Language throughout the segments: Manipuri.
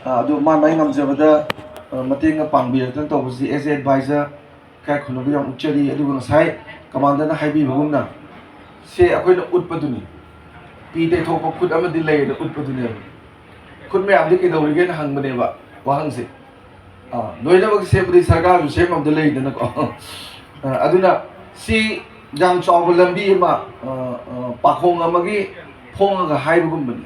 ꯑꯗꯨ ꯃꯥ ꯃꯥꯏ ꯉꯝꯖꯕꯗ ꯃꯇꯦꯡ ꯄꯥꯡꯕꯤꯔꯛꯇꯅ ꯇꯧꯕꯁꯤ ꯑꯦꯁ ꯑꯦ ꯑꯦꯗꯚꯥꯏꯖꯔ ꯀꯥꯏ ꯈꯨꯟꯅꯕ ꯌꯥꯝ ꯎꯠꯆꯔꯤ ꯑꯗꯨꯒ ꯉꯁꯥꯏ ꯀꯃꯥꯟꯗꯔꯅ ꯍꯥꯏꯕꯤꯕꯒꯨꯝꯅ ꯁꯦ ꯑꯩꯈꯣꯏꯅ ꯎꯠꯄꯗꯨꯅꯤ ꯄꯤ ꯇꯩꯊꯣꯛꯄ ꯈꯨꯠ ꯑꯃꯗꯤ ꯂꯩꯌꯦꯅ ꯎꯠꯄꯗꯨꯅꯦꯕ ꯈꯨꯠ ꯃꯌꯥꯝꯗꯤ ꯀꯩꯗꯧꯔꯤꯒꯦꯅ ꯍꯪꯕꯅꯦꯕ ꯋꯥꯍꯪꯁꯦ ꯂꯣꯏꯅꯃꯛ ꯁꯦꯝꯕꯗꯤ ꯁꯔꯀꯥꯔꯁꯨ ꯁꯦꯝꯃꯝꯗ ꯂꯩꯗꯅꯀꯣ ꯑꯗꯨꯅ ꯁꯤ ꯌꯥꯝ ꯆꯥꯎꯕ ꯂꯝꯕꯤ ꯑꯃ ꯄꯥꯈꯣꯡ ꯑꯃꯒꯤ ꯐꯣꯡꯉꯒ ꯍꯥꯏꯕꯒꯨꯝꯕꯅꯤ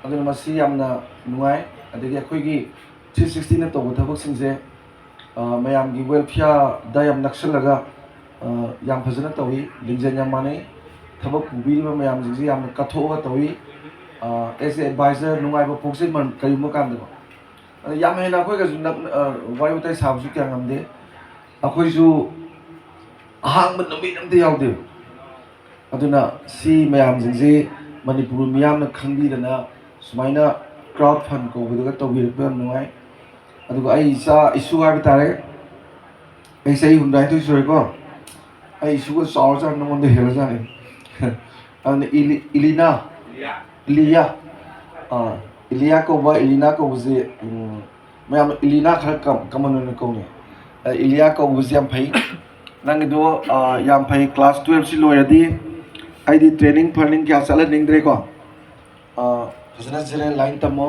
ꯑꯗꯨꯅ ꯃꯁꯤ ꯌꯥꯝꯅ ꯅꯨꯡꯉꯥꯏ ꯑꯗꯒꯤ ꯑꯩꯈꯣꯏꯒꯤ 360ꯅ ꯇꯧꯕ ꯊꯕꯛꯁꯤꯡꯁꯦ ꯃꯌꯥꯝꯒꯤ ꯋꯦꯜꯐꯤꯌꯔꯗ ꯌꯥꯝ ꯅꯛꯁꯜꯂꯒ ꯌꯥꯝ ꯐꯖꯅ ꯇꯧꯏ ꯂꯤꯡꯖꯦꯜ ꯌꯥꯝ ꯃꯥꯟꯅꯩ ꯊꯕꯛ ꯄꯨꯕꯤꯔꯤꯕ ꯃꯌꯥꯝꯁꯤꯡꯁꯦ ꯌꯥꯝꯅ ꯀꯠꯊꯣꯛꯑꯒ ꯇꯧꯏ ꯑꯦꯁ ꯑꯦ ꯑꯦꯗꯚꯥꯏꯖꯔ ꯅꯨꯡꯉꯥꯏꯕ ꯄꯣꯛꯆꯩ ꯀꯔꯤꯒꯨꯝꯕ ꯀꯥꯟꯗꯀꯣ ꯌꯥꯝ ꯍꯦꯟꯅ ꯑꯩꯈꯣꯏꯒꯁꯨ ꯋꯥꯔꯤ ꯋꯥꯇꯥꯏ ꯁꯥꯕꯁꯨ ꯀꯌꯥ ꯉꯝꯗꯦ ꯑꯩꯈꯣꯏꯁꯨ ꯑꯍꯥꯡꯕ ꯅꯨꯃꯤꯠ ꯑꯝꯇ ꯌꯥꯎꯗꯦ ꯑꯗꯨꯅ ꯁꯤ ꯃꯌꯥꯝꯁꯤꯡꯁꯦ ꯃꯅꯤꯄꯨꯔ ꯃꯤꯌꯥꯝꯅ ꯈꯪꯕꯤꯗꯅ ꯁꯨꯃꯥꯏꯅ ꯀ꯭ꯔꯥꯎꯗ ꯐꯟ ꯀꯧꯕꯗꯨꯒ ꯇꯧꯕꯤꯔꯛꯄ ꯌꯥꯝ ꯅꯨꯡꯉꯥꯏ ꯑꯗꯨꯒ ꯑꯩ ꯏꯆꯥ ꯏꯁꯨ ꯍꯥꯏꯕ ꯇꯥꯔꯦ ꯑꯩ ꯆꯍꯤ 82 ꯁꯨꯔꯦꯀꯣ ꯑꯩ ꯏꯁꯨꯒ ꯆꯥꯎꯔꯖꯥꯠꯅꯤ ꯅꯉꯣꯟꯗ ꯍꯦꯜꯂꯖꯥꯠꯅꯤ ꯑꯗꯨꯅ ꯏꯂꯤꯌꯥ ꯏꯂꯤꯌꯥ ꯀꯧꯕ ꯏꯂꯤꯅꯥ ꯀꯧꯕꯁꯦ ꯃꯌꯥꯝ ꯏꯂꯤꯅꯥ ꯈꯔ ꯀꯃꯟ ꯑꯣꯏꯅ ꯀꯧꯅꯩ ꯏꯂꯤꯌꯥ ꯀꯧꯕꯁꯦ ꯌꯥꯝ ꯐꯩ ꯅꯪꯒꯤꯗꯣ ꯌꯥꯝ ꯐꯩ ꯀ꯭ꯂꯥꯁ 12ꯁꯤ ꯂꯣꯏꯔꯗꯤ ꯑꯩꯗꯤ ꯇ꯭ꯔꯦꯅꯤꯡ ꯐꯔꯅꯤꯡ ꯀꯌꯥ ꯆꯠꯍꯟꯅꯤꯡꯗ꯭ꯔꯦꯀꯣ ꯐꯖꯅ ꯖꯦꯅꯔꯦꯜ ꯂꯥꯏꯟ ꯇꯝꯃꯣ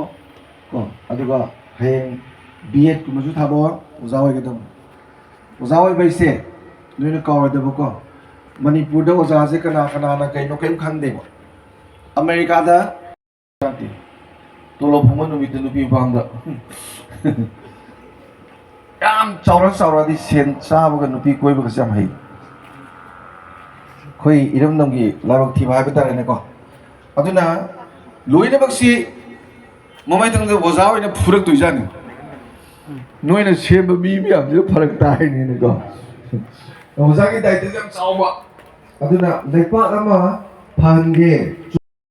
ꯀꯣ ꯑꯗꯨꯒ ꯍꯌꯦꯡ B.Ed ꯀꯨꯝꯕꯁꯨ ꯊꯥꯕꯣ ꯑꯣꯖꯥ ꯑꯣꯏꯒꯗꯕꯅꯤ ꯑꯣꯖꯥ ꯑꯣꯏꯕ ꯍꯥꯏꯁꯦ ꯅꯣꯏꯅ ꯀꯥꯎꯔꯣꯏꯗꯕꯀꯣ ꯃꯅꯤꯄꯨꯔꯗ ꯑꯣꯖꯥꯁꯦ ꯀꯅꯥꯅ ꯀꯩꯅꯣ ꯀꯔꯤꯝ ꯈꯪꯗꯦꯕ ꯑꯃꯦꯔꯤꯀꯥꯗ ꯇꯣꯂꯣꯞ ꯐꯪꯕ ꯅꯨꯃꯤꯠꯇ ꯅꯨꯄꯤ ꯃꯄꯥꯝꯗ ꯌꯥꯝ ꯆꯥꯎꯔꯗꯤ ꯁꯦꯟ ꯆꯥꯕꯒ ꯅꯨꯄꯤ ꯀꯣꯏꯕꯒꯁꯦ ꯌꯥꯝ ꯍꯩ ꯑꯩꯈꯣꯏ ꯏꯔꯝꯗꯝꯒꯤ ꯂꯥꯏꯕꯛ ꯊꯤꯕ ꯍꯥꯏꯕ ꯇꯥꯔꯦꯅꯦꯀꯣ ꯑꯗꯨꯅ ꯂꯣꯏꯅꯃꯛꯁꯤ ꯃꯃꯩꯊꯪꯗ ꯑꯣꯖꯥ ꯑꯣꯏꯅ ꯐꯨꯔꯛꯇꯣꯏꯖꯥꯠꯅꯤ ꯅꯣꯏꯅ ꯁꯦꯝꯕ ꯃꯤ ꯃꯌꯥꯝꯁꯤꯗ ꯐꯔꯛ ꯇꯥꯏꯅꯦꯅꯀꯣ ꯑꯣꯖꯥꯒꯤ ꯗꯥꯏꯇꯁꯨ ꯌꯥꯝ ꯆꯥꯎꯕ ꯑꯗꯨꯅ ꯂꯩꯄꯥꯛ ꯑꯃ ꯐꯍꯟꯒꯦ